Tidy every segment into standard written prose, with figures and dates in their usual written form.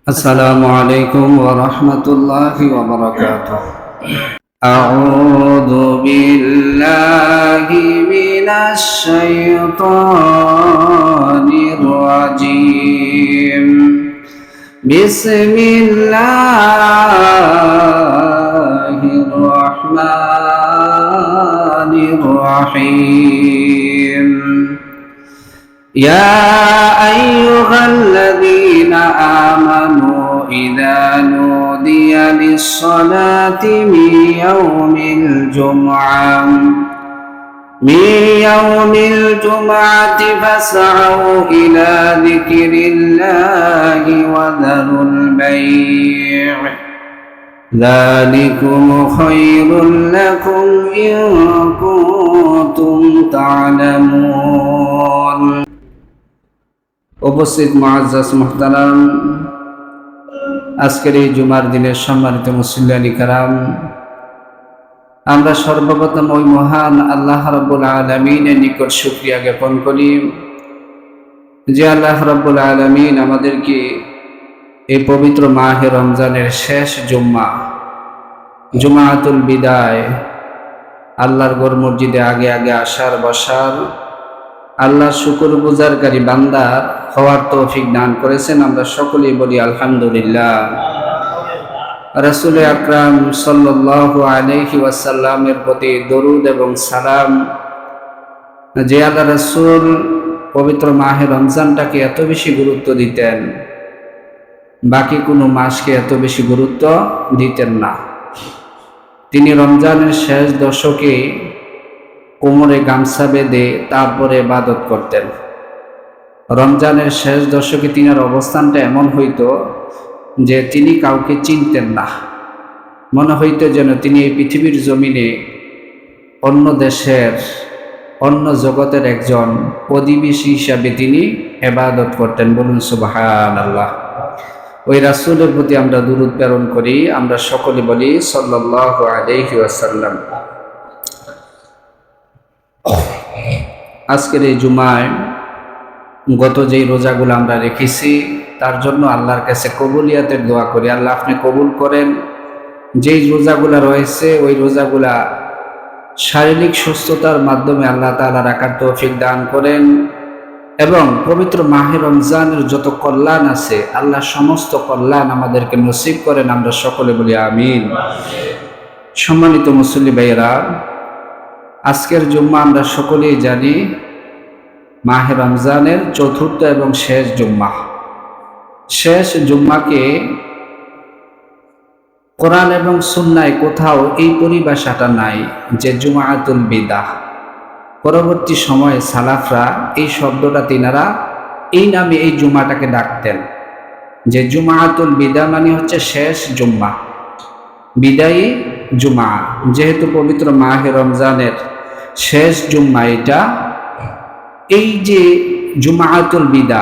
السلام عليكم ورحمة الله وبركاته. أعوذ بالله من الشيطان الرجيم. بسم الله الرحمن الرحيم. يا أيها الذين آمنوا إذا نودي للصلاة من يوم الجمعة فاسعوا إلى ذكر الله وذروا البيع ذلكم خير لكم إن كنتم تعلمون. উপস্থিত মুআজ্জাজ মুহতারাম, আজকের এই জুমার দিনের সম্মানিত মুসল্লি কিরাম, আমরা সর্বপ্রথম ওই মহান আল্লাহ রাব্বুল আলামিনের নিকট শুকরিয়া জ্ঞাপন করি যে আল্লাহ রাব্বুল আলামিন আমাদেরকে এই পবিত্র মাহে রমজানের শেষ জুমাতুল বিদায়, আল্লাহর ঘর মসজিদে আগে আগে আসার বসার, আল্লাহ শুকর গুজারকারী বান্দা হওয়ার তৌফিক দান করেছেন। আমরা সকলেই বলি আলহামদুলিল্লাহ। রাসূল আকরাম সাল্লাল্লাহু আলাইহি ওয়াসাল্লামের প্রতি দরুদ এবং সালাম। যে আল্লাহ রাসূল পবিত্র মাহে রমজানটাকে এত বেশি গুরুত্ব দিতেন, বাকি কোনো মাসকে এত বেশি গুরুত্ব দিতেন না। তিনি রমজানের শেষ দশকে কোমরে গামছা বেঁধে তারপরে ইবাদত করতেন। রমজানের শেষ দশকে তিনার অবস্থানটা এমন হইতো যে তিনি কাউকে চিনতেন না। মনে হইতো যেন তিনি এই পৃথিবীর জমিনে অন্য দেশের, অন্য জগতের একজন অধিবাসী হিসাবে তিনি ইবাদত করতেন। বলুন সুবহানাল্লাহ। ওই রাসূলের প্রতি আমরা দুরূদ প্রেরণ করি। আমরা সকলে বলি সাল্লাল্লাহু আলাইহি ওয়াসাল্লাম। আজকের এই জুমায় গত যেই রোজাগুলো আমরা রেখেছি তার জন্য আল্লাহর কাছে কবুলিয়াতের দোয়া করি। আল্লাহ আপনি কবুল করেন। যেই রোজাগুলা রয়েছে ওই রোজাগুলা শারীরিক সুস্থতার মাধ্যমে আল্লাহ তাআলা রাখার তৌফিক দান করেন, এবং পবিত্র মাহে রমজানের যত কল্যাণ আছে আল্লাহ সমস্ত কল্যাণ আমাদেরকে নসিব করেন। আমরা সকলে বলি আমিন। সম্মানিত মুসল্লি ভাইয়েরা, আজকের জুম্মা আমরা সকলেই জানি মাহে রমজানের চতুর্থ এবং শেষ জুম্মা। শেষ জুম্মাকে কোরআন এবং সুন্নায় কোথাও এই পরিভাষাটা নাই যে জুমাতুল বিদা। পরবর্তী সময়ে সালাফরা এই শব্দটা তিনারা এই নামে এই জুম্মাটাকে ডাকতেন যে জুমাতুল বিদা মানে হচ্ছে শেষ জুম্মা, বিদায়ী জুমা। যেহেতু পবিত্র মাহে রমজানের শেষ জুম্মা এটা, এই যে জুমাতুল বিদা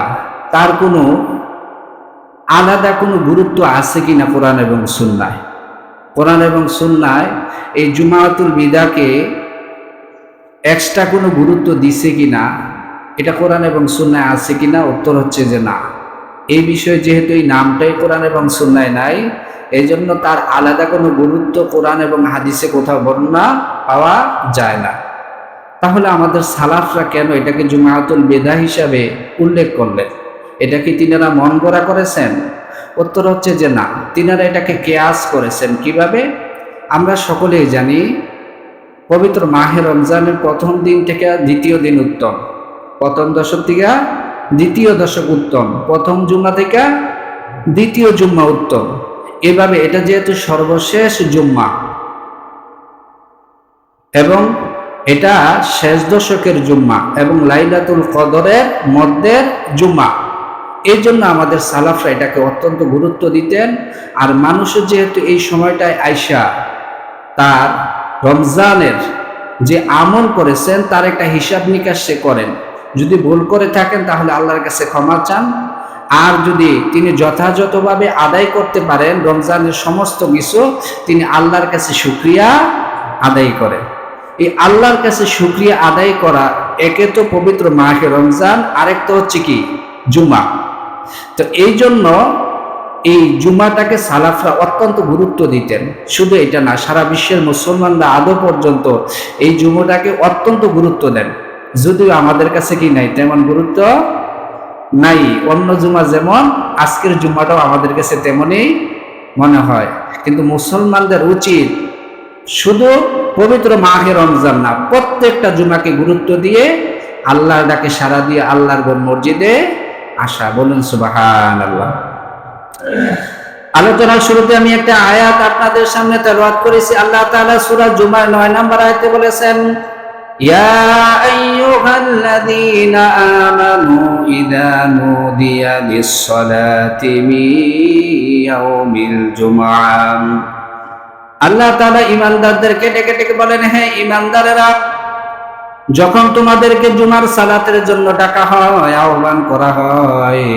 তার কোনো আলাদা কোনো গুরুত্ব আছে কিনা কোরআন এবং সুন্নায়? কোরআন এবং সুন্নায় এই জুমাতুল বিদাকে এক্সট্রা কোনো গুরুত্ব দিছে কিনা, এটা কোরআন এবং সুন্নায় আছে কিনা? উত্তর হচ্ছে যে না। এই বিষয়ে যেহেতু এই নামটাই কোরআন এবং সুন্নায় নাই, এই জন্য তার আলাদা কোনো গুরুত্ব কোরআন এবং হাদিসে কোথাও বর্ণনা পাওয়া যায় না। তাহলে আমাদের সালাফরা কেন এটাকে জুমাতুল বিদা হিসাবে উল্লেখ করলেন? এটা কি তিনারা মন গড়া করেছেন? উত্তর হচ্ছে যে না, তিনারা এটাকে কিয়াস করেছেন। কিভাবে? আমরা সকলেই জানি পবিত্র মাহে রমজানের প্রথম দিন থেকে দ্বিতীয় দিন উত্তম, প্রথম দশক থেকে দ্বিতীয় দশক উত্তম, প্রথম জুম্মা থেকে দ্বিতীয় জুম্মা উত্তম। এভাবে এটা যেহেতু সর্বশেষ জুম্মা এবং এটা শেষ দশকের জুম্মা এবং লাইলাতুল কদরের মধ্যের জুম্মা, এই জন্য আমাদের সালাফরা এটাকে অত্যন্ত গুরুত্ব দিতেন। আর মানুষের যেহেতু এই সময়টায় আইসা তার রমজানের যে আমল করেছেন তার একটা হিসাব নিকাশ সে করেন। যদি ভুল করে থাকেন তাহলে আল্লাহর কাছে ক্ষমা চান, আর যদি তিনি যথাযথভাবে আদায় করতে পারেন রমজানের সমস্ত কিছু, তিনি আল্লাহর কাছে শুকরিয়া আদায় করেন। এই আল্লাহর কাছে শুকরিয়া আদায় করা, একে তো পবিত্র মাহে রমজান, আরেকটা হচ্ছে কি জুমা। তো এই জন্য এই জুমাটাকে সালাফরা অত্যন্ত গুরুত্ব দিতেন। শুধু এটা না, সারা বিশ্বের মুসলমানরা আদৌ পর্যন্ত এই জুমাটাকে অত্যন্ত গুরুত্ব দেন, যদিও আমাদের কাছে কি নাই তেমন গুরুত্ব নাই। অন্য জুমা যেমন, আজকের জুমাটাও আমাদের কাছে তেমনই মনে হয়। কিন্তু মুসলমানদের উচিত শুধু পবিত্র মাহে রমজান না, প্রত্যেকটা জুমাকে গুরুত্ব দিয়ে আল্লাহর ডাকে সাড়া দিয়ে আল্লাহর ঘর মসজিদে আসা। বলুন সুবহানাল্লাহ। আলোচনার শুরুতে আমি একটা আয়াত আপনাদের সামনে তেলাওয়াত করেছি। আল্লাহ তাআলা সূরা জুমার 9 নম্বর আয়াতে বলেছেন, ইয়া আইয়ুহাল্লাযীনা আমানু ইযা নুদিয়া লিস-সালাতি মিন ইয়াউমিল জুমআহ। আল্লাহ তাআলা ঈমানদারদেরকে ডেকে ডেকে বলেন, হে ঈমানদারেরা, যখন তোমাদেরকে জুমার সালাতের জন্য ডাকা হয়, আহ্বান করা হয়,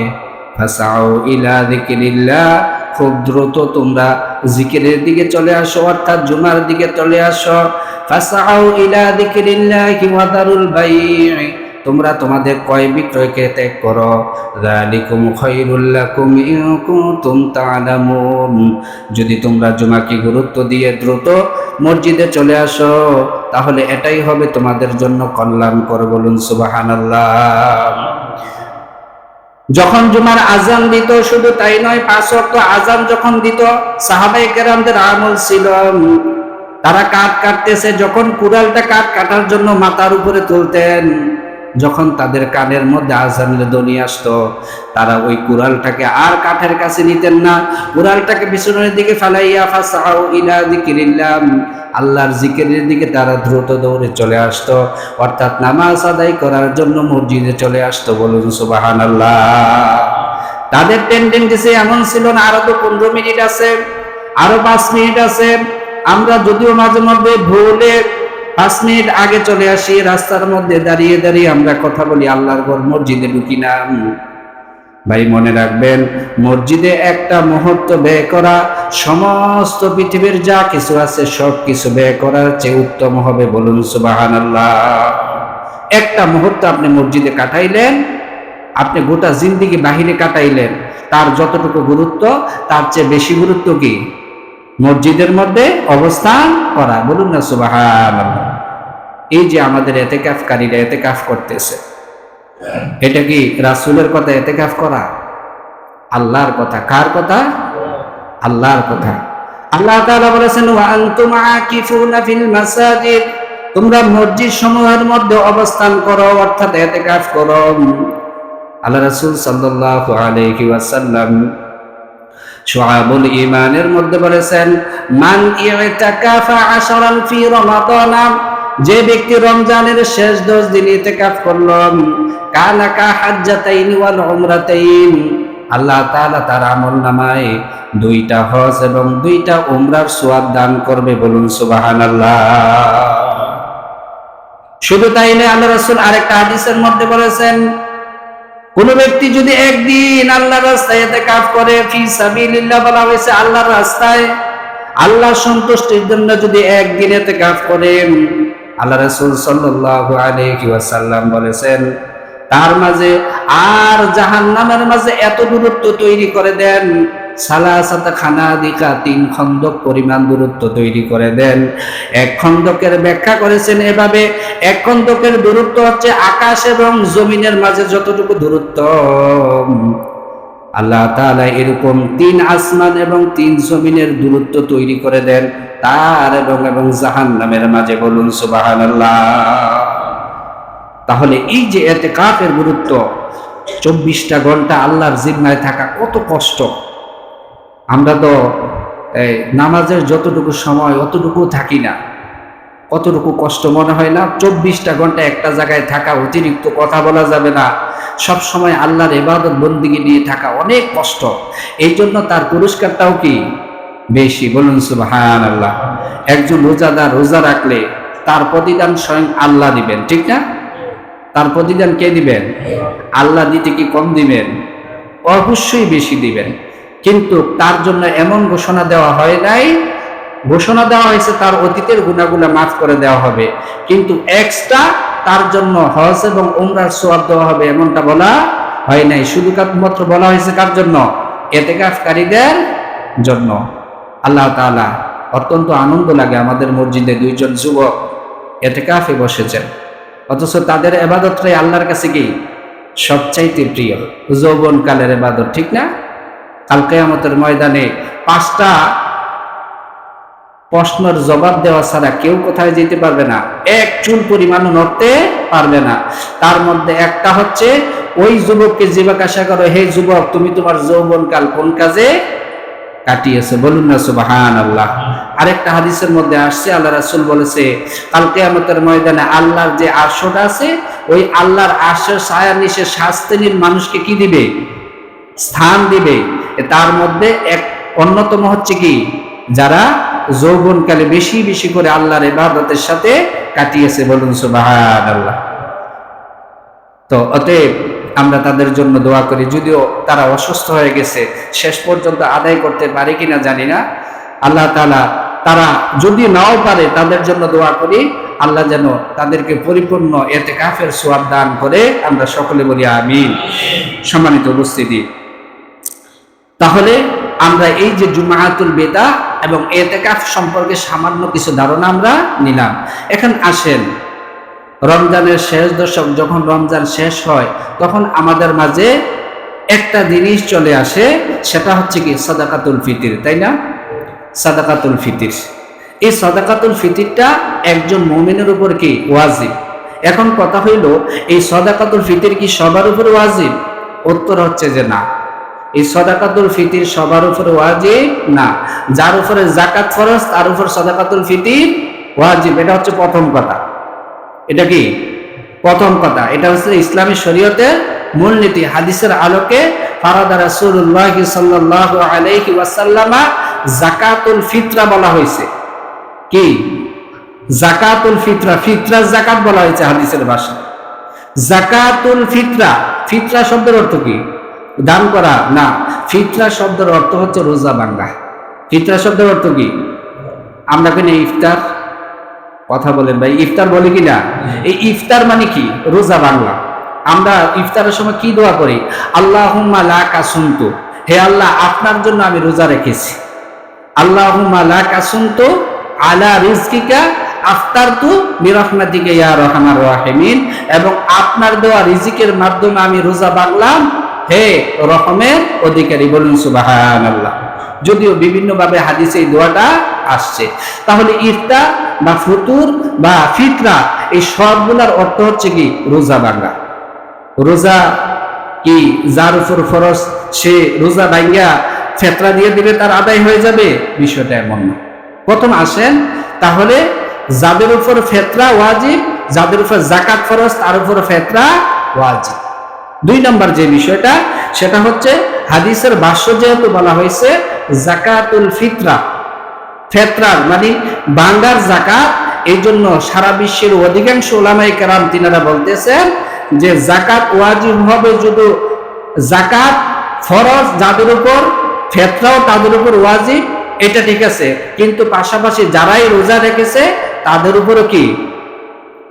ফাসাউ ইলা যিকিরিল্লাহ, খুব দ্রুত তোমরা জিকিরের দিকে চলে আসো, অর্থাৎ জুমার দিকে চলে আসো। ফাসাউ ইলা যিকিরিল্লাহি ওয়া দারুল বাই', তোমরা তোমাদের ক্রয় বিক্রয়কে ত্যাগ করো। যালিকুম খায়রুল লাকুম ইন কুনতুম তা'লামুন, যদি তোমরা জুমাকে গুরুত্ব দিয়ে দ্রুত মসজিদে চলে আসো, তাহলে এটাই হবে তোমাদের জন্য কল্যাণকর। বলুন সুবহানাল্লাহ। যখন জুমার আজান দিত, শুধু তাই নয়, 5 ওয়াক্ত আজান যখন দিত, সাহাবায়ে কেরামদের আমল ছিল, তারা কাঠ কাটতেছে, যখন কুড়ালটা কাঠ কাটার জন্য মাথার উপরে তুলতেন, যখন তাদের কানের মধ্যে আজানের ধ্বনি আসতো, তারা ওই কুড়ালটাকে আর কাঠের কাছে নিতেন না, কুড়ালটাকে পিছনের দিকে ফালাইয়া ফাসাউ ইলা যিকিরিল্লাহ, আল্লাহর জিকিরের দিকে তারা দ্রুত দৌড়ে চলে আসতো, অর্থাৎ নামাজ আদায় করার জন্য মসজিদে চলে আসতো। বলুন সুবহানাল্লাহ। তাদের টেন্ডেন্সি এমন ছিল না, আরো তো 15 মিনিট আছে, আরো 5 মিনিট আছে। আমরা যদিও মাঝে মধ্যে ভুলে 5 মিনিট আগে চলে আসি, রাস্তার মধ্যে দাঁড়িয়ে দাঁড়িয়ে আমরা কথা বলি, আল্লাহর ঘর মসজিদে ঢুকি না। ভাই মনে রাখবেন, মসজিদে একটা মুহূর্ত ব্যয় করা সমস্ত পৃথিবীর যা কিছু আছে সব কিছু ব্যয় করার চেয়ে উত্তম হবে। বলুন সুবহানাল্লাহ। একটা মুহূর্ত আপনি মসজিদে কাটাইলেন, আপনি গোটা জিন্দেগি বাহিরে কাটাইলেন, তার যতটুকু গুরুত্ব তার চেয়ে বেশি গুরুত্ব কি মসজিদের মধ্যে অবস্থান করা। বলুন না সুবহানাল্লাহ। এই যে আমাদের এতেকাফকারীরা এতেকাফ করতেছে, এটা কি রাসূলের কথা এতেকাফ করা? আল্লাহর কথা। কার কথা? আল্লাহর কথা। আল্লাহ তাআলা বলেছেন, ওয়া আনতুম আকিফুনা ফিল মাসাজিদ, তোমরা মসজিদ সমূহের মধ্যে অবস্থান করো, অর্থাৎ এতেকাফ করো। আল্লাহ রাসূল সাল্লাল্লাহু আলাইহি ওয়াসাল্লাম শুআবুল ঈমানের মধ্যে বলেছেন, মান ইতাকাফা আশরান ফি রমাদান, যে ব্যক্তি রমজানের শেষ 10 দিন ইতিকাফ করল, কানা কা হাজ্জাতাইনি ওয়াল উমরাতাইন, আল্লাহ তাআলা তার আমলনামায় 2টা হজ এবং 2টা উমরার সওয়াব দান করবে। বলুন সুবহানাল্লাহ। শুধু তাই নয়, আল্লাহ রাসূল আরেকটা হাদিসের মধ্যে বলেছেন, কোন ব্যক্তি যদি একদিন আল্লাহর রাস্তায় ইতিকাফ করে, ফি সাবিলিল্লাহ বলা হয়েছে আল্লাহর রাস্তায়, আল্লাহর সন্তুষ্টির জন্য যদি একদিন ইতিকাফ করেন, আল্লাহ রাসূল সাল্লাল্লাহু আলাইহি ওয়াসাল্লাম বলেছেন, তার মাঝে আর জাহান্নামের মাঝে এত দূরত্ব তৈরি করে দেন, সালাসাতা খানাদিকা, 3 খন্দক পরিমাণ দূরত্ব তৈরি করে দেন। এক খন্দকের ব্যাখ্যা করেছেন এভাবে, এক খন্দকের দূরত্ব হচ্ছে আকাশ এবং জমিনের মাঝে যতটুকু দূরত্ব, আল্লাহ তাআলা এরকম 3 আসমান এবং 3 জমিনের দূরত্ব তৈরি করে দেন তার এবং জাহান্নামের মাঝে। বলুন সুবহানাল্লাহ। তাহলে এই যে ইতিকাফের গুরুত্ব, 24টা ঘন্টা আল্লাহর জিম্মায় থাকা কত কষ্ট। আমরা তো নামাজের যতটুকু সময় অতটুকু থাকি না, কতটুকু কষ্ট মনে হয় না? 24টা ঘন্টা একটা জায়গায় থাকা, অতিরিক্ত কথা বলা যাবে না, সব সময় আল্লাহর ইবাদত বন্দেগী নিয়ে থাকা অনেক কষ্ট। এই জন্য তার পুরস্কারটাও কি বেশি। বলুন সুবহানাল্লাহ। একজন রোজাদার রোজা রাখলে তার প্রতিদান স্বয়ং আল্লাহ দিবেন, ঠিক না? তার প্রতিদান কে দিবেন? আল্লাহ। দিতে কি কম দিবেন? অবশ্যই বেশি দিবেন। কিন্তু তার জন্য এমন ঘোষণা দেওয়া হয় নাই, ঘোষণা দেওয়া হয়েছে তার অতীতের গুনাহগুলো মাফ করে দেওয়া হবে, কিন্তু এক্সট্রা তার জন্য হজ এবং উমরার সওয়াব দেওয়া হবে এমনটা বলা হয় নাই। শুধু মাত্র বলা হয়েছে কার জন্য? এতেকাফকারীদের জন্য। আল্লাহ তাআলা অত্যন্ত আনন্দ লাগে আমাদের মসজিদে দুইজন যুবক এতেকাফে বসেছেন, অথচ তাদের ইবাদতটাই আল্লাহর কাছে কি সবচাইতে প্রিয়, যৌবনকালের ইবাদত, ঠিক না? কাল কিয়ামতের ময়দানে 5টা প্রশ্নের জবাব দেওয়া ছাড়া কেউ কোথায় যেতে পারবে না, এক চুল পরিমাণ নড়তে পারবে না। তার মধ্যে একটা হচ্ছে ওই যুবককে জিজ্ঞাসা করো, হে যুবক, তুমি তোমার যৌবনকাল কোন কাজে কাটিয়েছে? বলুন না সুবহানাল্লাহ। আরেকটা হাদিসের মধ্যে আসছে, আল্লাহ রাসূল বলেছে কাল কিয়ামতের ময়দানে আল্লাহর যে আরশটা আছে, ওই আল্লাহর আরশের ছায়ার নিচে 7 শ্রেণীর মানুষকে কি দিবে? স্থান দিবে। তার মধ্যে এক অন্যতম হচ্ছে কি, যারা যৌবনকালে বেশি বেশি করে আল্লাহর ইবাদতের সাথে কাটিয়েছে। বলুন সুবহানাল্লাহ। তো অতএব আমরা তাদের জন্য দোয়া করি, যদিও তারা অসুস্থ হয়ে গেছে, শেষ পর্যন্ত আদায় করতে পারে কিনা জানি না। আল্লাহ তাআলা তারা যদি নাও পারে, তাদের জন্য দোয়া করি আল্লাহ যেন তাদেরকে পরিপূর্ণ ইতিকাফের সওয়াব দান করে। আমরা সকলে বলি আমিন। সম্মানিত উপস্থিতি, তাহলে আমরা এই যে জুমাতুল বিদা এবং ইতিকাফ সম্পর্কে সামান্য কিছু ধারণা আমরা নিলাম। এখন আসেন, রমজানের শেষ দশক, যখন রমজান শেষ হয় তখন আমাদের মাঝে একটা জিনিস চলে আসে, সেটা হচ্ছে কি সাদাকাতুল ফিতর, তাই না? সাদাকাতুল ফিতর, এই সাদাকাতুল ফিতরটা একজন মুমিনের উপর কি ওয়াজিব। এখন কথা হইল, এই সাদাকাতুল ফিতর কি সবার উপর ওয়াজিব? উত্তর হচ্ছে যে না, এই সাদাকাতুল ফিতর সবার উপর ওয়াজিব না। যার উপরে যাকাত ফরজ তার উপর সাদাকাতুল ফিতর ওয়াজিব। এটা হচ্ছে প্রথম কথা। এটা কি প্রথম কথা? এটা হচ্ছে ইসলামী শরীয়তের মূলনীতি। হাদিসের আলোকে ফারাদা রাসূলুল্লাহ সাল্লাল্লাহু আলাইহি ওয়াসাল্লাম যাকাতুল ফিতরা বলা হয়েছে। কি যাকাতুল ফিতরা? ফিতরা যাকাত বলা হয়েছে হাদিসের ভাষায়। যাকাতুল ফিতরা, ফিতরা শব্দের অর্থ কি? দান করা না, ফিতরা শব্দের অর্থ হচ্ছে রোজা ভাঙ্গা। ফিতরা শব্দের অর্থ কি? আমরা কিনা ইফতার কথা বলেন ভাই, ইফতার বলি কিনা? এই ইফতার মানে কি? রোজা ভাঙলা। আমরা ইফতারের সময় কি দোয়া করি? আল্লাহুম্মা লাকা সুমতু, হে আল্লাহ আপনার জন্য আমি রোজা রেখেছি। আল্লাহুম্মা লাকা সুমতু আলা রিজকিকা আফতারতু বিরহমাতিকা ইয়া আরহামার রাহিমিন, এবং আপনার দেওয়া রিজিকের মাধ্যমে আমি রোজা ভাঙলাম, হে রহমের অধিকারী। বলুন সুবহানাল্লাহ। যদিও বিভিন্নভাবে হাদিসে এই দোয়াটা আসছে। তাহলে ইফতার বা ফুতুর বা ফিতরা, এই সবগুলোর অর্থ হচ্ছে কি রোজা ভাঙা। রোজা কি যার উপর ফরজ সে রোজা ভাঙ্গা ফিতরা দিয়ে দিলে তার আদায় হয়ে যাবে? বিষয়টা এমন না। প্রথম আসেন, তাহলে যাদের উপর ফিতরা ওয়াজিব, যাদের উপর যাকাত ফরজ, তার উপর ফিতরা ওয়াজিব। 2 নম্বর যে বিষয়টা, সেটা হচ্ছে হাদিসের ভাষ্য যেহেতু বলা হয়েছে যাকাতুল ফিতরা, ফিতরার মানে বাঙ্গার যাকাত, এই জন্য সারা বিশ্বের অধিকাংশ উলামায়ে কেরাম তিনারা বলতেছেন যে যাকাত ওয়াজিব হবে যদি যাকাত ফরজ যাদের উপর, ফিতরাও তাদের উপর ওয়াজিব, এটা ঠিক আছে, কিন্তু পাশাপাশি যারাই রোজা রেখেছে তাদের উপরও কি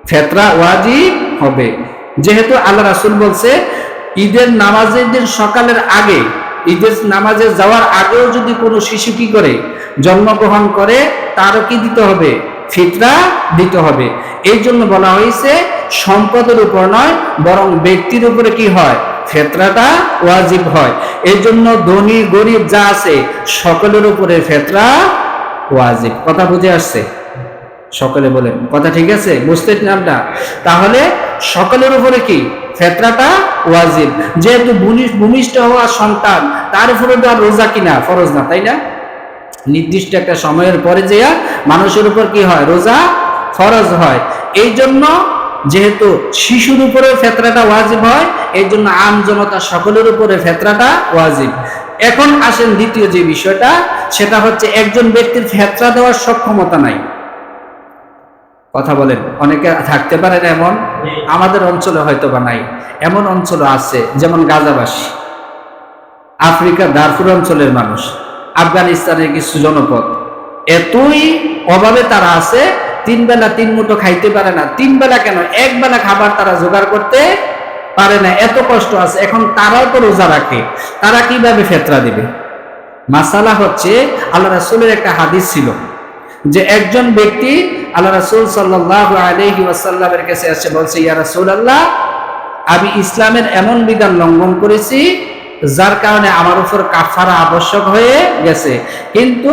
ফিতরা ওয়াজিব হবে। যেহেতু আল্লাহ রাসূল বলছে ঈদের নামাজের দিন সকালের আগে, ঈদের নামাজে যাওয়ার আগেও যদি কোনো শিশু কি করে জন্মগ্রহণ করে, তারও কি দিতে হবে? ফিতরা দিতে হবে। এই জন্য বলা হয়েছে সম্পদের উপর নয়, বরং ব্যক্তির উপরে কি হয়? ফিতরাটা ওয়াজিব হয়। এই জন্য ধনী গরিব যা আছে সকলের উপরে ফিতরা ওয়াজিব। কথা বুঝে আসছে? সকলে বলেন কথা ঠিক আছে? বুঝতে না? তাহলে সকলের উপরে কি ফিতরাটা ওয়াজিব। যেহেতু ভূমিষ্ঠ হওয়া সন্তান, তার উপরে তো আর রোজা কিনা ফরজ না, তাই না? নির্দিষ্ট একটা সময়ের পরে যে মানুষের উপর কি হয়? রোজা ফরজ হয়। এই জন্য যেহেতু শিশুর উপরে ফিতরাটা ওয়াজিব হয়, এই জন্য আম জনতা সকলের উপরে ফিতরাটা ওয়াজিব। এখন আসেন দ্বিতীয় যে বিষয়টা, সেটা হচ্ছে একজন ব্যক্তির ফিতরা দেওয়ার সক্ষমতা নাই। কথা বলেন, অনেকে থাকতে পারে না এমন, আমাদের অঞ্চলে হয়তো বা নাই, এমন অঞ্চল আছে, যেমন গাজাবাসী, আফ্রিকার দারফুর অঞ্চলের মানুষ, আফগানিস্তানের কিছু জনপদ, এতই অভাবে তারা আছে, 3 বেলা 3 মুঠো খাইতে পারে না। 3 বেলা কেন, 1 বেলা খাবার তারা জোগাড় করতে পারে না, এত কষ্ট আছে, এখন তারাও তো রোজা রাখে, তারা কিভাবে ফেতরা দিবে? মাসালা হচ্ছে, আল্লাহ রাসূলের একটা হাদিস ছিল যে একজন ব্যক্তি আল্লাহ রাসূল সাল্লাল্লাহু আলাইহি ওয়াসাল্লামের কাছে এসে বলছে, ইয়া রাসূলুল্লাহ, আমি ইসলামের এমন বিধান লঙ্ঘন করেছি যার কারণে আমার উপর কাফারা আবশ্যক হয়ে গেছে, কিন্তু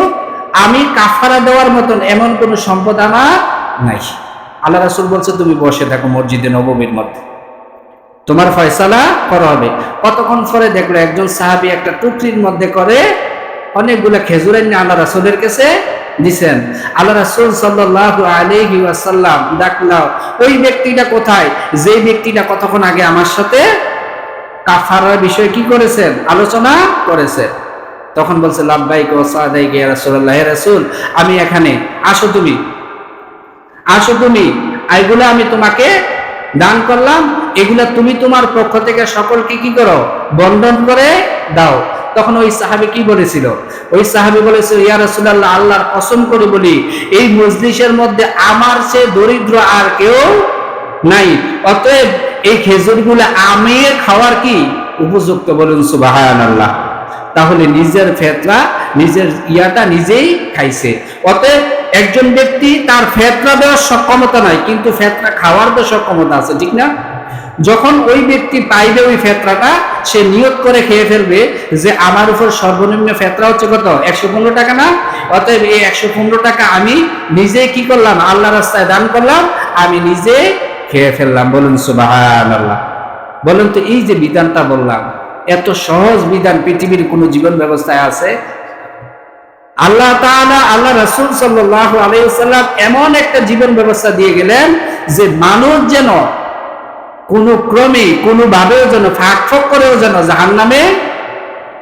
আমি কাফারা দেওয়ার মতন এমন কোন সম্পদ আমার নাই। আল্লাহ রাসূল বলছে, তুমি বসে থাকো মসজিদে নববীর মধ্যে, তোমার ফয়সালা করা হবে। কতক্ষণ পরে দেখলো একজন সাহাবী একটা টুকরির মধ্যে করে অনেকগুলো খেজুর এনে আল্লাহ রাসূলের কাছে দিছেন। আল্লাহ রাসূল সাল্লাল্লাহু আলাইহি ওয়াসাল্লাম ডাকলো, ওই ব্যক্তিটা কোথায়, যে ব্যক্তিটা কতক্ষণ আগে আমার সাথে কাফারার বিষয়ে কি করেছেন, আলোচনা করেছেন। তখন বলছে, লাব্বাইক ওয়া সাদাইক ইয়া রাসূলুল্লাহ, হে রাসূল আমি এখানে, আসো তুমি, আসো তুমি, এইগুলা আমি তোমাকে দান করলাম, এগুলা তুমি তোমার পক্ষ থেকে সকলকে কি করো, বন্টন করে দাও। তখন ওই সাহাবী কি বলেছিল, ওই সাহাবী বলেছিল, ইয়া রাসূলুল্লাহ, আল্লাহর কসম করে বলি এই মজলিসের মধ্যে আমার চেয়ে দরিদ্র আর কেউ নাই, অতএব এই খেজুরগুলো আমি খাওয়ার কি উপযুক্ত, বলুন সুবহানাল্লাহ। তাহলে নিজের ফেতরা, নিজের ইয়াটা নিজেই খাইছে। অতএব একজন ব্যক্তি তার ফেতরা দেওয়ার সক্ষমতা নাই, কিন্তু ফেতরা খাওয়ার তো সক্ষমতা আছে, ঠিক না? যখন ওই ব্যক্তি পাইবে ওই ফেতরাটা, সে নিয়ত করে খেয়ে ফেলবে যে আমার উপর সর্বনিম্ন ফেতরা হচ্ছে কত, 115 টাকা না, অতএব এই 115 টাকা আমি নিজে কি করলাম, আল্লাহ রাস্তায় দান করলাম, আমি নিজে খেয়ে ফেললাম, বলুন সুবহানাল্লাহ। বলুন তো, এই যে বিধানটা বললাম, এত সহজ বিধান পৃথিবীর কোন জীবন ব্যবস্থায় আছে? আল্লাহ তাআলা, আল্লাহ রাসূল সাল্লাল্লাহু আলাইহি ওয়াসাল্লাম এমন একটা জীবন ব্যবস্থা দিয়ে গেলেন যে মানুষ যেন কোনো ক্রমে কোনোভাবেও যেন ফাঁক করেও যেন জাহান্নামে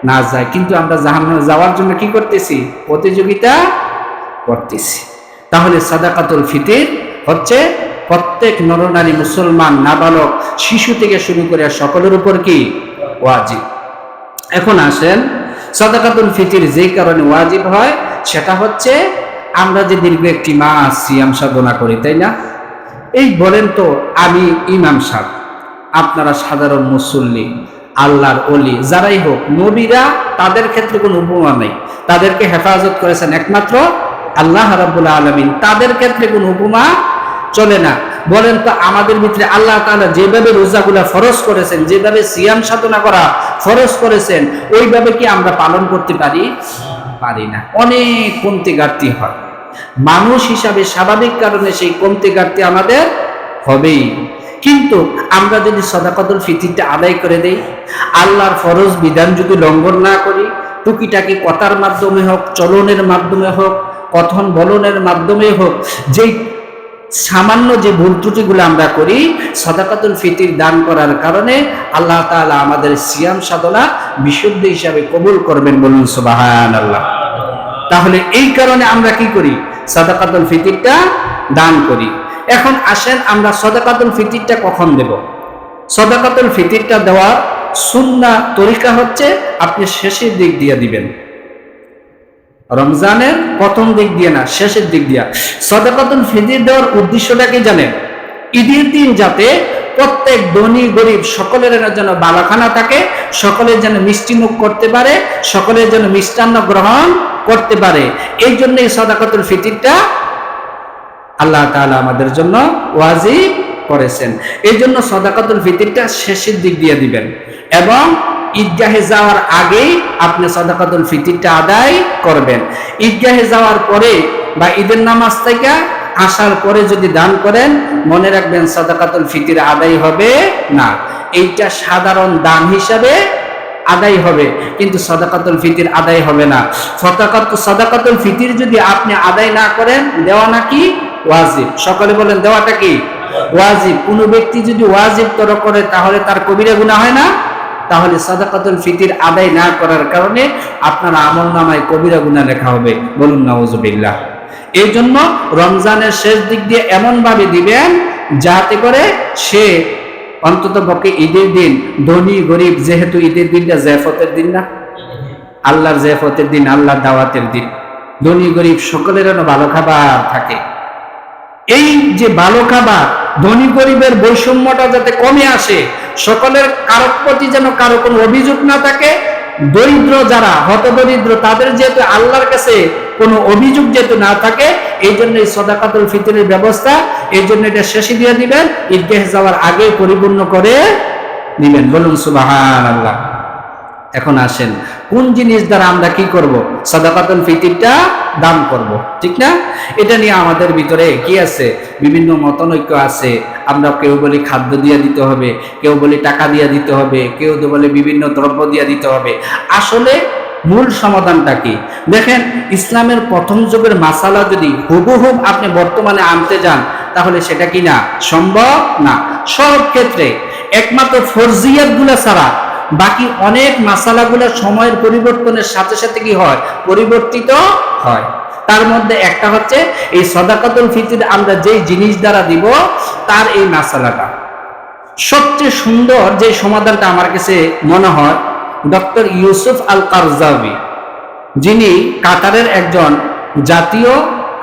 না যায়। কিন্তু আমরা জাহান্নামে যাওয়ার জন্য কি করতেছি, প্রতিযোগিতা করতেছি। তাহলে সাদাকাতুল ফিতর হচ্ছে প্রত্যেক নরনারী, মুসলমান, নাবালক, শিশু থেকে শুরু করে সকলের উপর কি ওয়াজিব। এখন আসেন, সাদাকাতুল ফিতর যে কারণে ওয়াজিব হয় সেটা হচ্ছে আমরা যে দীর্ঘ একটি মাস সিয়াম সাধনা করি, তাই না? এই বলেন তো, আমি ইমাম সাহেব, আপনারা সাধারণ মুসল্লি, আল্লাহর ওলি যারাই হোক, নবীরা তাদের ক্ষেত্রে কোনো উপমা নেই, তাদেরকে হেফাজত করেছেন একমাত্র আল্লাহ রাব্বুল আলামিন, তাদের ক্ষেত্রে কোনো উপমা চলে না। বলেন তো, আমাদের ভিতরে আল্লাহ তাআলা যেভাবে রোজাগুলা ফরজ করেছেন, যেভাবে সিয়াম সাধনা করা ফরজ করেছেন, ওইভাবে কি আমরা পালন করতে পারি? পারি না। অনেক কমতি ঘাটতি হয়, মানুষ হিসাবে স্বাভাবিক কারণে সেই কমতি ঘাটতি আমাদের হবেই। কিন্তু আমরা যদি সাদাকাতুল ফিতরটা আদায় করে দেই, আল্লাহর ফরজ বিধান যদি লঙ্ঘন না করি, টুকিটাকি কথার মাধ্যমে হোক, চলনের মাধ্যমে হোক, কথন বলনের মাধ্যমে হোক, যেই সামান্য যে ভুল ত্রুটিগুলো আমরা করি, সাদাকাতুল ফিতর দান করার কারণে আল্লাহ তাআলা আমাদের সিয়াম সাধনা বিশুদ্ধ হিসাবে কবুল করবেন, বলুন সুবহানাল্লাহ। তাহলে এই কারণে আমরা কি করি, সাদাকাতুল ফিতরটা দান করি। এখন আসেন, আমরা সাদাকাতুল ফিতরটা কখন দেব? সাদাকাতুল ফিতরটা দেওয়ার সুন্নাহ তরিকা হচ্ছে আপনি শেষের দিক দিয়ে দিবেন, রমজানের প্রথম দিক দিয়ে না, শেষের দিক দিয়ে। সাদাকাতুল ফিতর দেওয়ার উদ্দেশ্যটা কি জানেন? ঈদের দিন যাতে প্রত্যেক ধনী গরিব সকলের যেন বালাখানা থাকে, সকলের যেন মিষ্টি মুখ করতে পারে, সকলের যেন মিষ্টান্ন গ্রহণ করতে পারে, এই জন্য এই সাদাকাতুল ফিতরটা আল্লাহ তাআলা আমাদের জন্য ওয়াজিব করেছেন। এই জন্য সাদাকাতুল ফিতরটা শেষের দিক দিয়ে দিবেন, এবং ঈদগাহে যাওয়ার আগেই আপনি সাদাকাতুল ফিতরটা আদায় করবেন। ঈদগাহে যাওয়ার পরে বা ঈদের নামাজ থেকে আসার পরে যদি দান করেন, মনে রাখবেন সাদাকাতুল ফিতর আদায় হবে না, এইটা সাধারণ দান হিসাবে আদায় হবে, কিন্তু সাদাকাতুল ফিতর আদায় হবে না। সাদাকাতুল ফিতর যদি আপনি আদায় না করেন, দেওয়া নাকি ওয়াজিব। সকলে বলেন, দেওয়াটা কি ওয়াজিব। কোন ব্যক্তি যদি ওয়াজিব তরক করে তাহলে তার কবিরা গুনাহ হয় না? তাহলে সাদাকাতুল ফিতর আদায় না করার কারণে আপনার আমলনামায় কবিরা গুনাহ লেখা হবে, বলুন নাউজুবিল্লাহ। এই জন্য রমজানের শেষ দিক দিয়ে এমন ভাবে দিবেন যাতে করে সে অন্তত পক্ষে ঈদের দিন, ধনী গরিব, যেহেতু ঈদের দিনটা জিয়াফতের দিন না, আল্লাহর জিয়াফতের দিন, আল্লাহর দাওয়াতের দিন, ধনী গরিব সকলের যেন ভালো খাবার থাকে। এই যে ভালো খাবার, ধনী গরিবের বৈষম্যটা যাতে কমে আসে, সকলের কারো প্রতি যেন কারো কোনো অভিযোগ না থাকে। দরিদ্র যারা হতদরিদ্র তাদের যেহেতু আল্লাহর কাছে কোনো অভিযোগ যেহেতু না থাকে, এই জন্য এই সাদাকাতুল ফিতরের ব্যবস্থা, এই জন্য এটা শেষে দিয়ে দিবেন, ঈদগাহ যাওয়ার আগে পরিপূর্ণ করে দিবেন। বলুন সুবহানাল্লাহ। এখন আসেন কোন জিনিস দ্বারা আমরা কি করব? সাদাকাতুল ফিতরটা দান করব, ঠিক না? এটা নিয়ে আমাদের ভিতরে কি আছে? বিভিন্ন মতানৈক্য আছে। আমরা কেউ বলি খাদ্য দিয়ে দিতে হবে, কেউ বলি টাকা দিয়ে দিতে হবে, কেউ তো বলে বিভিন্ন দ্রব্য দিয়ে দিতে হবে। আসলে মূল সমাধানটা কি? দেখেন, ইসলামের প্রথম যুগের মাসালা যদি হুবহুব আপনি বর্তমানে আনতে যান, তাহলে সেটা কি না সম্ভব না। সব ক্ষেত্রে একমাত্র ফরজিয়াতগুলো ছাড়া বাকি অনেক মাসালাগুলো সময়ের পরিবর্তনের সাথে সাথে কি হয়? পরিবর্তিত হয়। তার মধ্যে একটা হচ্ছে এই সাদাকাতুল ফিতর আমরা যেই জিনিস দ্বারা দিব তার এই মাসালাটা। সবচেয়ে সুন্দর যে সমাধানটা আমার কাছে মনে হয়, ডক্টর ইউসুফ আল কারজাউই, যিনি কাতারের একজন জাতীয়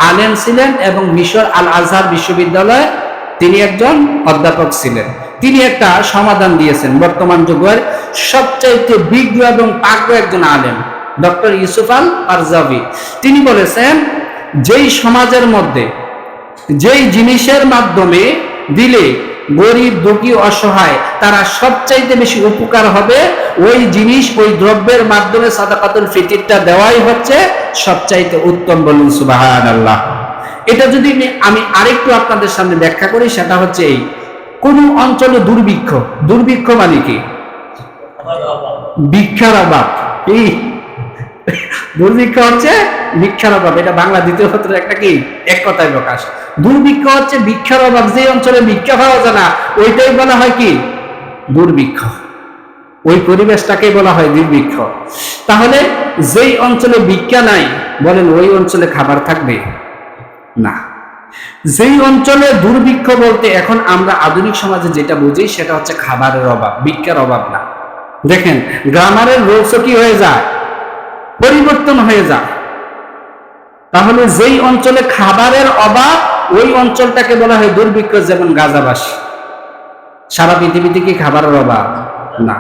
আলেম ছিলেন এবং মিশর আল আজহার বিশ্ববিদ্যালয়ে তিনি একজন অধ্যাপক ছিলেন। তিনি একটা সমাধান দিয়েছেন বর্তমান যুগের সবচাইতে বিজ্ঞ এবং পাগ্য একজন আলেম, ডক্টর ইউসুফ আল কারজাউই। তিনি বলেছেন, যেই সমাজের মধ্যে যেই জিনিসের মাধ্যমে দিলে গরিব দুঃখী অসহায় তারা সবচাইতে বেশি উপকার হবে, ওই জিনিস ওই দ্রব্যের মাধ্যমে সাদাকাতুল ফিতরটা দেওয়াই হচ্ছে সবচাইতে উত্তম। বলুন সুবহানাল্লাহ। এটা যদি আমি আরেকটু আপনাদের সামনে ব্যাখ্যা করি, সেটা হচ্ছে এই, কোন অঞ্চলে দুর্ভিক্ষ, দুর্ভিক্ষ মানে কি? ভিক্ষার অভাব। কি দুর্ভিক্ষ হচ্ছে? ভিক্ষার অভাব। এটা বাংলা দ্বিতীয় পত্রের একটা কি এক কথায় প্রকাশ। দুর্ভিক্ষ হচ্ছে ভিক্ষার অভাব। যে অঞ্চলে ভিক্ষা পাওয়া যায় না ওইটাই বলা হয় কি? দুর্ভিক্ষ। ওই পরিবেশটাকে বলা হয় দুর্ভিক্ষ। তাহলে যেই অঞ্চলে ভিক্ষা নাই, বলেন ওই অঞ্চলে খাবার থাকবে না। যেই অঞ্চলে দুর্ভিক্ষ বলতে এখন আমরা আধুনিক সমাজে যেটা বুঝি সেটা হচ্ছে খাবারের অভাব, ভিক্ষার অভাব না। দেখেন, গ্রামারের রোলস কি হয়ে যায়? পরিবর্তন হয়ে যায়। তাহলে যেই অঞ্চলে খাবারের অভাব ওই অঞ্চলটাকে বলা হয় দুর্ভিক্ষ। যেমন গাজাবাসী। সারা পৃথিবীতে কি খাবারের অভাব? না।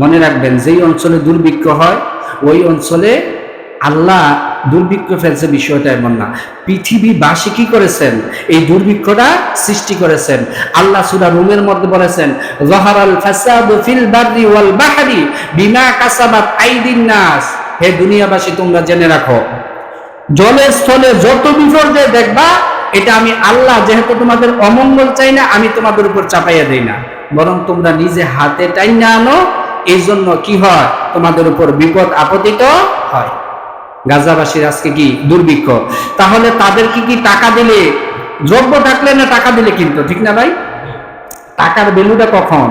মনে রাখবেন, যেই অঞ্চলে দুর্ভিক্ষ হয় ওই অঞ্চলে আল্লাহ দুর্ভিক্ষ ফেলছে, বিষয়টা এমন না। পৃথিবীবাসী কি করেছেন? এই দুর্ভিক্ষটা সৃষ্টি করেছেন। আল্লাহ সূরা রুমের মধ্যে বলেছেন, যাহারাল ফাসাদু ফিল বাররি ওয়াল বাহরি বিমা কাসাবাত আইদিন নাস। হে দুনিয়াবাসী, তোমরা জেনে রাখো, জলে স্থলে যত বিপর্যয় দেখবা, এটা আমি আল্লাহ যেহেতু তোমাদের অমঙ্গল চাই না, আমি তোমাদের উপর চাপাইয়া দেই না, বরং তোমরা নিজে হাতে টাইনা আনো। এই জন্য কি হয়? তোমাদের উপর বিপদ আপতিত হয়। গাজাবাসীর আজকে কি দুর্ভিক্ষ। তাহলে তাদেরকে কি টাকা দিলে, দ্রব্য থাকলে না টাকা দিলে কিন্তু, ঠিক না ভাই? টাকার ভ্যালুটা কখন?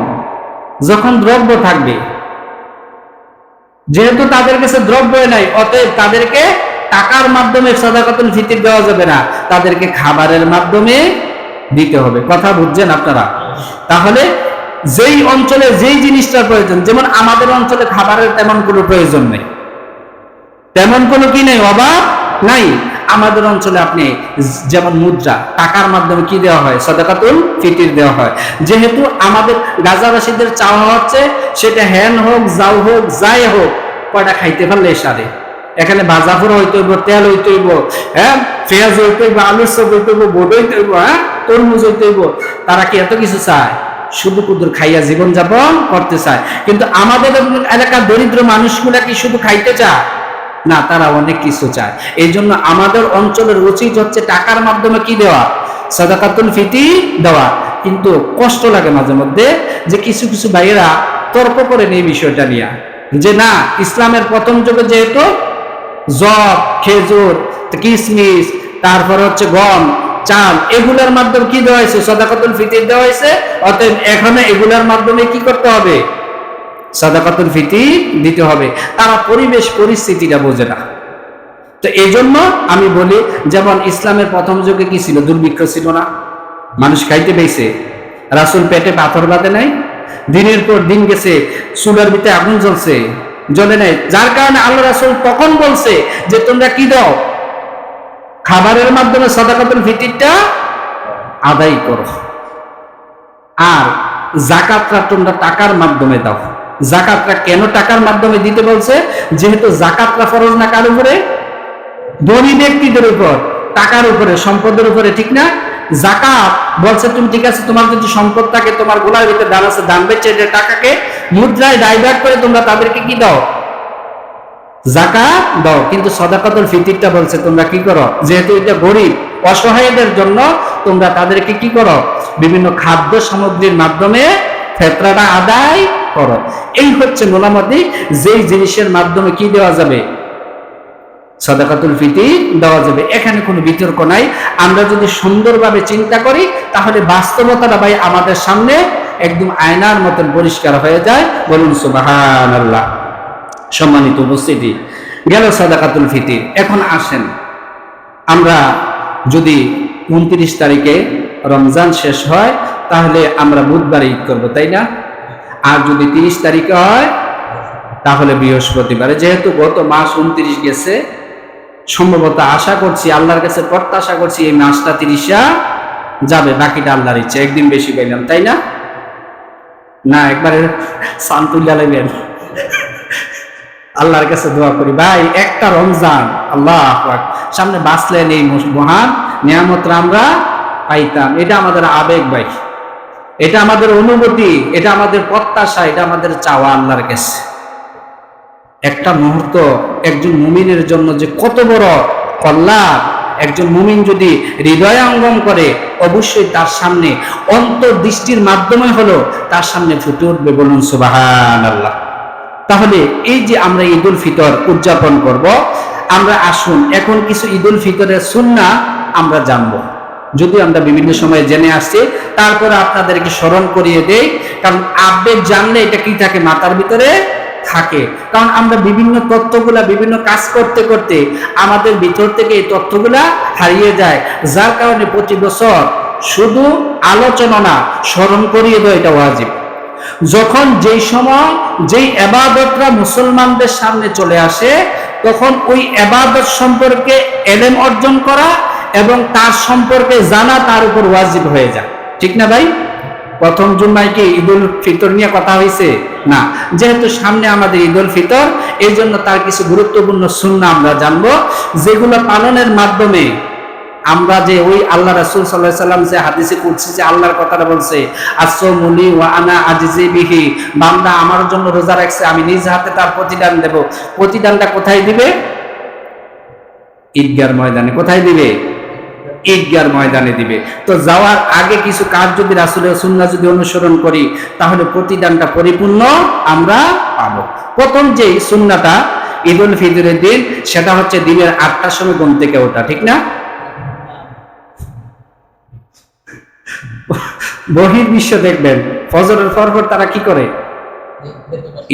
যখন দ্রব্য থাকবে। যেহেতু তাদের কাছে দ্রব্য নাই, অতএব তাদেরকে টাকার মাধ্যমে সাদাকাতুল ফিতর দেওয়া যাবে না, তাদেরকে খাবারের মাধ্যমে দিতে হবে। কথা বুঝছেন আপনারা? তাহলে যেই অঞ্চলে যেই জিনিসটার প্রয়োজন, যেমন আমাদের অঞ্চলে খাবারের তেমন কোনো প্রয়োজন নেই, তেমন কোনো কি নেই, অভাব নাই। আমাদের অঞ্চলে আপনি যেমন মুদ্রা, টাকার মাধ্যমে কি দেওয়া হয়? সাদাকাতুল ফিতর দেওয়া হয়। যেহেতু আমাদের গাজাবাসীদের চাওয়া হচ্ছে, সেটা হ্যান হোক, যাও হোক, যাই হোক, কয়টা খাইতে পারলে সারে। এখানে বাজাফর হইতে হইব, তেল হইতে হইব, হ্যাঁ, পেঁয়াজ হইতে হইব, আলুর সব হইতে হইব, বোট হইতে হইব, হ্যাঁ, তরমুজ হইতে হইব। তারা কি এত কিছু চায়? শুধু কুদুর খাইয়া জীবন যাপন করতে চায়। কিন্তু আমাদের এলাকার দরিদ্র মানুষগুলা কি শুধু খাইতে চায় না, তারা অনেক কিছু চায়। এই জন্য আমাদের অঞ্চলের উচিত হচ্ছে টাকার মাধ্যমে কি দেওয়া? সাদাকাতুল ফিতর দেওয়া। কিন্তু কষ্ট লাগে মাঝে মধ্যে যে কিছু কিছু ভাইয়েরা তর্ক করে এই বিষয়টা নিয়ে, যে না, ইসলামের প্রথম যুগে যেহেতু জব, খেজুর, কিশমিশ, তারপর হচ্ছে গম, চাল, এগুলোর মাধ্যমে কি দেওয়া হয়েছে? সাদাকাতুল ফিতর দেওয়া হয়েছে। অতএব এখানে এগুলোর মাধ্যমে কি করতে হবে? সাদাকাতুল ফিতর দিতে হবে। তারা পরিবেশ পরিস্থিতিটা বোঝে না। তো এই জন্য আমি বলি, যেমন ইসলামের প্রথম যুগে কি ছিল? দুর্ভিক্ষ ছিল না, মানুষ খাইতে পেয়েছে। রাসূল পেটে পাথর বাঁধে নাই, দিনের পর দিন গেছে, চুলার ভিতরে আগুন জ্বলছে, জ্বলে নাই। যার কারণে আল্লাহ রাসূল তখন বলছে যে তোমরা কি দাও? খাবারের মাধ্যমে সাদাকাতুল ফিতরটা আদায় করো। আর জাকাতটা তোমরা টাকার মাধ্যমে দাও। জাকাতটা কেন টাকার মাধ্যমে দিতে বলছে? যেহেতু জাকাতটা ফরজ না কার উপরে? ধনী ব্যক্তিদের উপর, টাকার উপরে, সম্পদের উপরে, ঠিক না? জাকাত বলছে তুমি ঠিক আছে, তোমার যদি সম্পদ থাকে, তোমার গোলার ভিতরে দান আছে, দান বেচে টাকাকে মুদ্রায় ডাইভার্ট করে তোমরা তাদেরকে কি দাও? জাকাত দাও। কিন্তু সাদাকাতুল ফিতরটা বলছে তোমরা কি করো? যেহেতু এটা গরিব অসহায়দের জন্য, তোমরা তাদেরকে কি করো? বিভিন্ন খাদ্য সামগ্রীর মাধ্যমে ফিতরাটা আদায় করো। এই হচ্ছে মোলামতি, যেই জিনিসের মাধ্যমে কি দেওয়া যাবে? সাদাকাতুল ফিতর দেওয়া যাবে। এখানে কোনো বিতর্ক নাই। আমরা যদি সুন্দরভাবে চিন্তা করি তাহলে বাস্তবতাটা ভাই আমাদের সামনে একদম আয়নার মতন পরিষ্কার হয়ে যায়। বলুন সুবহানাল্লাহ। সম্মানিত উপস্থিতি, গেল সাদাকাতুল ফিতর। এখন আসেন, আমরা যদি 29 তারিখে রমজান শেষ হয় তাহলে আমরা বুধবারে ঈদ করবো, তাই না? আর যদি 30 তারিখে হয় তাহলে বৃহস্পতিবারে। যেহেতু গত মাস 29 গেছে, সম্ভবত আশা করছি, আল্লাহর কাছে প্রত্যাশা করছি এই মাসটা 30 যাবে, বাকিটা আল্লাহর ইচ্ছা। একদিন বেশি পাইলাম, তাই না? না, একবারে শান্তুল্লাহ লাগবেন। আল্লাহর কাছে দোয়া করি ভাই, একটা রমজান আল্লাহ সামনে বাঁচলেন, এই মহান নিয়ামতটা আমরা পাইতাম। এটা আমাদের আবেগ ভাই, এটা আমাদের অনুভূতি, এটা আমাদের প্রত্যাশা, এটা আমাদের চাওয়া আল্লাহর কাছে। একটা মুহূর্ত একজন মুমিনের জন্য যে কত বড় কল্যাণ। একজন মুমিন যদি হৃদয়াঙ্গম করে, অবশ্যই তার সামনে অন্তর্দৃষ্টির মাধ্যমে হলো তার সামনে ফুটে উঠবে। বলুন সুবহানাল্লাহ। তাহলে এই যে আমরা ঈদুল ফিতর উদযাপন করব, আমরা আসুন এখন কিছু ঈদুল ফিতরের সুন্নাহ আমরা জানবো। যদি আমরা বিভিন্ন সময়ে জেনে আসছি, তারপরে আপনাদেরকে স্মরণ করিয়ে দেই, কারণ আবেগ জানলে এটা কি থাকে? মাথার ভিতরে থাকে। কারণ আমরা বিভিন্ন তথ্যগুলা বিভিন্ন কাজ করতে করতে আমাদের ভিতর থেকে এই তথ্যগুলা হারিয়ে যায়, যার কারণে প্রতি বছর শুধু আলোচনা না, স্মরণ করিয়ে দেয় এটা ওয়াজিব। যখন যেই সময় যেই ইবাদতরা মুসলমানদের সামনে চলে আসে, তখন ওই ইবাদত সম্পর্কে ইলম অর্জন করা এবং তার সম্পর্কে জানা তার উপর ওয়াজিব হয়ে যায়, ঠিক না ভাই? প্রথম জুম্মায় কি ঈদুল ফিতর নিয়ে কথা হয়েছে? না। যেহেতু সামনে আমাদের ঈদুল ফিতর, এই জন্য তার কিছু গুরুত্বপূর্ণ সুন্নাহ আমরা জানবো, যেগুলো পালনের মাধ্যমে আমরা যে ওই আল্লাহ রাসূল সাল্লাল্লাহু আলাইহি সাল্লাম যে হাদিসে কুদসি যে আল্লাহর কথাটা বলছে, আসসামুলি ওয়া আনা আজজি বিহি, বান্দা আমার জন্য রোজা রাখছে, আমি নিজ হাতে তার প্রতিদান দেব। প্রতিদানটা কোথায় দিবে? ঈদগাহর ময়দানে। কোথায় দিবে? ঈদগাহর ময়দানে দিবে। তো যাওয়ার আগে কিছু কাজ যদি রাসূলের সুন্নাহ যদি অনুসরণ করি, তাহলে প্রতিদানটা পরিপূর্ণ আমরা পাবো। প্রথম যে সুন্নাহটা ঈদুল ফিতরের দিন, সেটা হচ্ছে দিনের 8টার সময় ঘুম থেকে ওঠা, ঠিক না? বহির্বিশ্ব দেখবেন ফজরের পর তারা কি করে?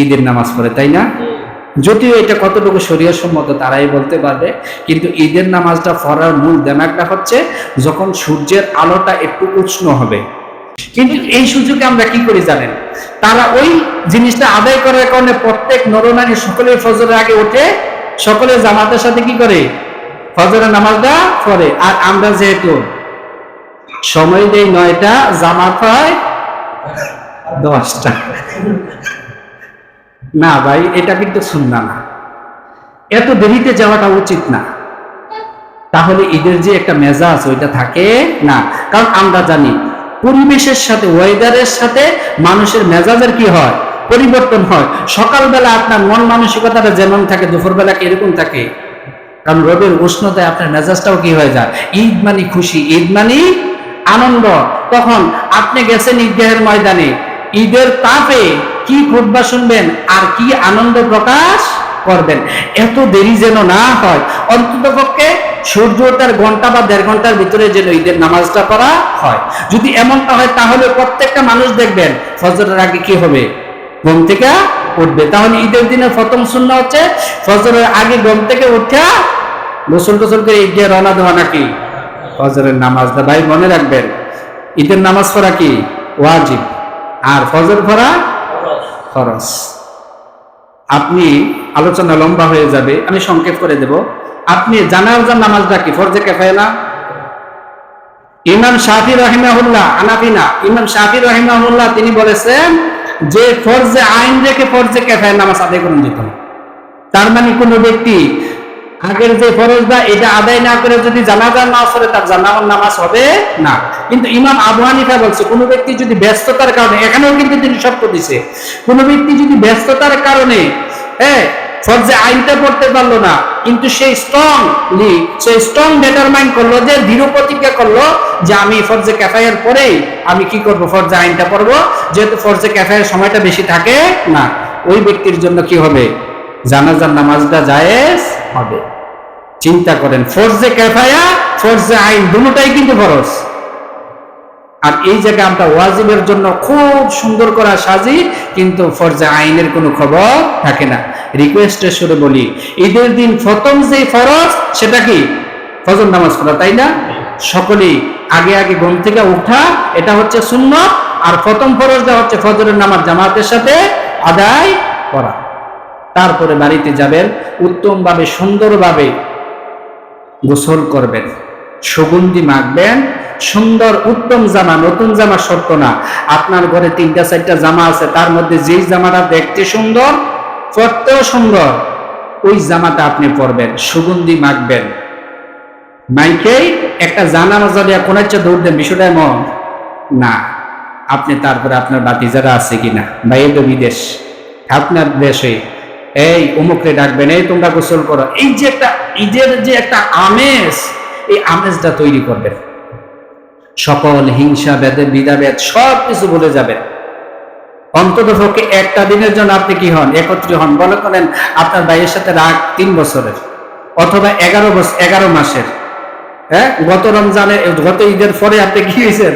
ঈদের নামাজ পড়ে, তাই না? যদিও এটা কতটুকু শরীয়ত সম্মত তারাই বলতে পারবে, কিন্তু ঈদের নামাজটা পড়ার মূল দেমাগটা হচ্ছে যখন সূর্যের আলোটা একটু উষ্ণ হবে। কিন্তু এই সুযোগে আমরা কি করি জানেন? তারা ওই জিনিসটা আদায় করার কারণে প্রত্যেক নরনারী সকলে ফজরের আগে ওঠে, সকলে জামাতের সাথে কি করে? ফজরের নামাজটা পড়ে। আর আমরা যেহেতু সময় দেই 9টা, জামাত হয় 10টা। না ভাই, এটা কিন্তু সুন্নাহ না, এত দেরিতে যাওয়াটা উচিত না। তাহলে ঈদের যে একটা মেজাজ ওইটা থাকে না। কারণ আমরা জানি পরিবেশের সাথে, ওয়েদারের সাথে মানুষের মেজাজের কি হয়? পরিবর্তন হয়। সকালবেলা আপনার মন মানসিকতাটা যেমন থাকে, দুপুরবেলা কি এরকম থাকে? কারণ রোদের উষ্ণতায় আপনার মেজাজটাও কি হয়ে যায়? ঈদ মানে খুশি, ঈদ মানে আনন্দ। তখন আপনি গেছেন ঈদগাহের ময়দানে, ঈদের তাপে কি খুতবা শুনবেন আর কি আনন্দ প্রকাশ করবেন। এত দেরি যেন না হয়, অন্তত পক্ষে সূর্য ওঠার ঘন্টা বা 1.5 ঘন্টার ভিতরে যেন ঈদের নামাজটা পড়া হয়। যদি এমনটা হয় তাহলে প্রত্যেকটা মানুষ দেখবেন ফজরের আগে কি হবে? ঘুম থেকে উঠবে। তাহলে ঈদের দিনে প্রথম সুন্নাহ হচ্ছে ফজরের আগে ঘুম থেকে উঠা গোসল টোসল করে ঈদগাহে রওনা দেওয়া, নাকি ফজরের নামাজটা ভাই মনে রাখবেন, ঈদের নামাজ পড়া কি ওয়াজিব, আর ফজর পড়া ফরজ। আপনি আলোচনা লম্বা হয়ে যাবে, আমি সংক্ষেপ করে দেব। আপনি জানাজার নামাজটা কি ফরজে কিফায়া না? ইমাম শাফি রাহিমাহুল্লাহ, আনাফি না, ইমাম শাফি রাহিমাহুল্লাহ তিনি বলেছেন যে ফরজে আইন রেখে ফরজে কিফায়া নামাজ আদায় করুন যেত না। তার মানে কোনো ব্যক্তি আগের যে ফরজটা এটা আদায় না করে যদি জানাজার নামাজ পড়ে তার জানাজার নামাজ হবে না। কিন্তু ইমাম আবু হানিফা বলছে কোনো ব্যক্তি যদি ব্যস্ততার কারণে, এখানেও কিন্তু তিনি শর্ত দিছে, কোনো ব্যক্তি যদি ব্যস্ততার কারণে ফরজে আইনটা পড়তে পারলো না, কিন্তু সেই স্ট্রং ডিটারমাইন করলো, যে দৃঢ় প্রতিজ্ঞা করলো যে আমি ফরজে কিফায়ার পরেই আমি কি করব, ফরজে আইনটা পড়বো, যেহেতু ফরজে কিফায়ার সময়টা বেশি থাকে না, ওই ব্যক্তির জন্য কি হবে, জানাজার নামাজটা জায়েজ হবে। চিন্তা করেন, ফরজে কিফায়া ফরজে আইন দুটোটাই কিন্তু ফরজ। আর এই জায়গায় আমরা ওয়াজিবের জন্য খুব সুন্দর করা সাজি, কিন্তু ফরজে আইনের কোনো খবর থাকে না। রিকোয়েস্টের সুরে বলি, ঈদের দিন প্রথম যে ফরজ সেটা কি, ফজর নামাজ পড়া, তাই না? সকলেই আগে আগে ঘুম থেকে উঠা, এটা হচ্ছে সুন্নাত। আর প্রথম ফরজটা হচ্ছে ফজরের নামাজ জামাতের সাথে আদায় করা। তারপরে বাড়িতে যাবেন, উত্তমভাবে সুন্দরভাবে গোসল করবেন, সুগন্ধি মাখবেন, সুন্দর উত্তম জামা, নতুন জামা শর্ত না, আপনার ঘরে 3-4টা জামা আছে, তার মধ্যে যেই জামাটা দেখতে সুন্দর, পরতেও সুন্দর, ওই জামাটা আপনি পরবেন, সুগন্ধি মাখবেন, মাইকেই একটা জানাজা দিয়া কোন ইচ্ছা দৌড় দেন, বিষয়টা এমন না। আপনি তারপরে আপনার বাতিজারা আছে কিনা, বা এই তো বিদেশ, আপনার দেশে এই অমুকরে ডাকবেন, এই তোমরা গোসল করো, এই যে একটা ঈদের যে একটা আমেজ, এই আমেজটা তৈরি করবেন। সকল হিংসা বিদাভেদ সব কিছু বলে যাবেন। অন্তত পক্ষে একটা দিনের জন্য আপনি কি হন, একত্রিত হন। বলে করেন আপনার ভাইয়ের সাথে রাগ 3 বছরের অথবা 11 মাসের, গত রমজানে গত ঈদের পরে আপনি কি হয়েছেন,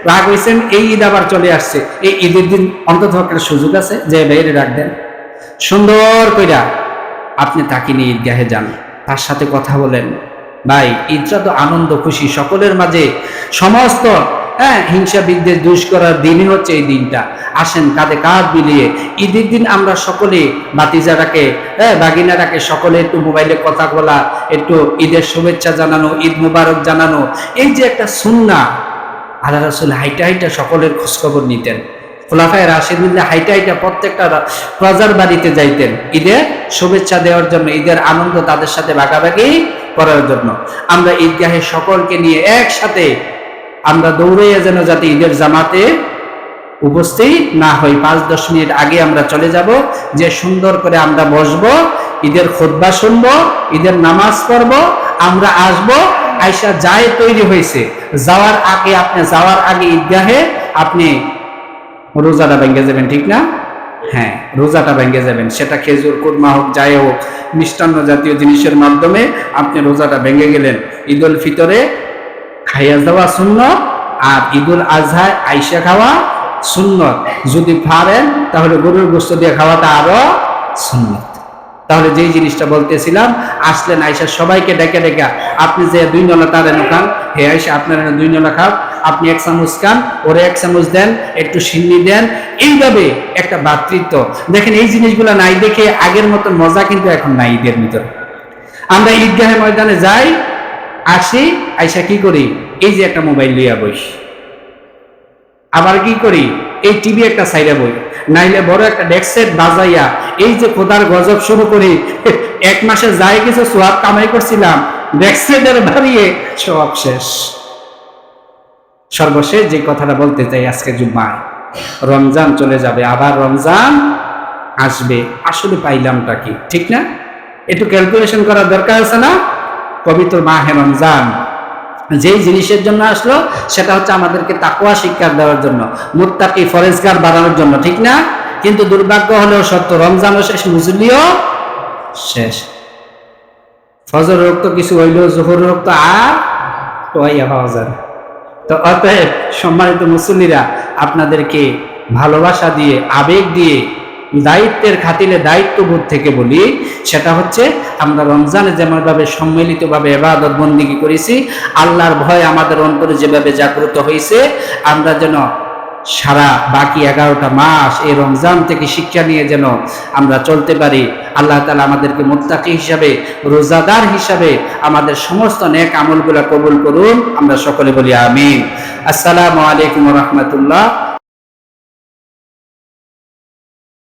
রাগ হয়েছেন, এই ঈদ আবার চলে আসছে, এই ঈদের দিন অন্তত একটা সুযোগ আছে যে বাইরে রাখ দেন, সুন্দর কইরা আপনি তাকে নিয়ে ঈদগাহে যান, তার সাথে কথা বলেন। ভাই, ঈদটা তো আনন্দ খুশি সকলের মাঝে, সমস্ত হিংসা বিদ্বেষ দূর করার দিনই হচ্ছে এই দিনটা। আসেন কাঁধে কাঁধ মিলিয়ে ঈদের দিন আমরা সকলে বাতিজারাকে, বাগিনারাকে সকলে একটু মোবাইলে কথা বলা, একটু ঈদের শুভেচ্ছা জানানো, ঈদ মুবারক জানানো, এই যে একটা সুন্নাহ। আল্লাহ রাসূল হাইটা হাইটা সকলের খোঁজখবর নিতেন। খোলাফায়ে রাশিদুন হাইটা হাইটা প্রত্যেকটা প্রজার বাড়িতে যাইতেন ঈদের শুভেচ্ছা দেওয়ার জন্য, ঈদের আনন্দ তাদের সাথে ভাগাভাগি করার জন্য। আমরা ঈদগাহে সকলকে নিয়ে একসাথে আমরা দৌড়াইয়া যেন যাতে ঈদের জামাতে উপস্থিত না হই, 5-10 মিনিট আগে আমরা চলে যাব, যে সুন্দর করে আমরা বসবো, ঈদের খুতবা শুনবো, ঈদের নামাজ পড়বো, আমরা আসবো, আয়সা যায় তৈরি হয়েছে, যাওয়ার আগে ঈদগাহে আপনি রোজাটা ভেঙে যাবেন, ঠিক না? হ্যাঁ, রোজাটা ভেঙে যাবেন, সেটা খেজুর কুরমা হোক, যাই হোক, মিষ্টান্ন জাতীয় জিনিসের মাধ্যমে আপনি রোজাটা ভেঙে গেলেন। ঈদুল ফিতরে খাইয়া যাওয়া সুন্নত, আর ঈদুল আজহায় আইসা খাওয়া সুন্নত। যদি পারেন তাহলে গরুর গোশত দিয়ে খাওয়াটা আরো সুন্নত। তাহলে যেই জিনিসটা বলতেছিলাম, আসলেন আইসা সবাইকে ডেকে ডেকে আপনি যে 2 নলা তারে খান, হে আইসা আপনার 2 নলা খান, আপনি 1 চামচ খান, ওরে 1 চামচ দেন, একটু সিন্নি দেন, এইভাবে একটা ভ্রাতৃত্ব। দেখেন এই জিনিসগুলো নাই দেখে আগের মতো মজা কিন্তু এখন নাই ঈদের ভিতরে। আমরা ঈদগাহে ময়দানে যাই, আসি, আইসা কি করি, এই যে একটা মোবাইল লইয়া বই, আবার কি করি, এই টিভি একটা সাইডে বই, নাইলে বড় একটা ডেস্ক সেট বাজাইয়া এই যে খোদার গজব শুরু করি। 1 মাসে যাই কিছু সোয়াব কামাই করছিলাম, ডেস্ক সেটের বাড়িয়ে সব শেষ। সর্বশেষ যে কথাটা বলতে চাই, আজকে জুম্মায় রমজান চলে যাবে, আবার রমজান আসবে, আসলে পাইলামটা কি, ঠিক না? একটু ক্যালকুলেশন করার দরকার আছে না? পবিত্র মাহে রমজান যেই জিনিসের জন্য আসলো, সেটা হচ্ছে আমাদেরকে তাকওয়া শিক্ষা দেওয়ার জন্য, মুত্তাকি ফরেজগার বাড়ানোর জন্য, ঠিক না? কিন্তু দুর্ভাগ্য হলেও সত্য, রমজানও শেষ, মুজলিও শেষ। ফজর রক্ত কিছু হইলেও জোহর রক্ত আর টোয়াইয়া পাওয়া যায়। তো অতএব সম্মানিত মুসল্লিরা, আপনাদেরকে ভালোবাসা দিয়ে, আবেগ দিয়ে, দায়িত্বের খাতিরে দায়িত্ববোধ থেকে বলি, সেটা হচ্ছে আমরা রমজানে যেমনভাবে সম্মিলিতভাবে ইবাদত বন্দেগী করেছি, আল্লাহর ভয় আমাদের অন্তরে যেভাবে জাগ্রত হয়েছে, আমরা যেন সারা বাকি 11টা মাস এই রমজান থেকে শিক্ষা নিয়ে যেন আমরা চলতে পারি। আল্লাহ তাআলা আমাদেরকে মুত্তাকি হিসাবে, রোজাদার হিসাবে আমাদের সমস্ত নেক আমলগুলো কবুল করুন। আমরা সকলে বলি আমিন। আসসালামু আলাইকুম ওয়া রাহমাতুল্লাহ।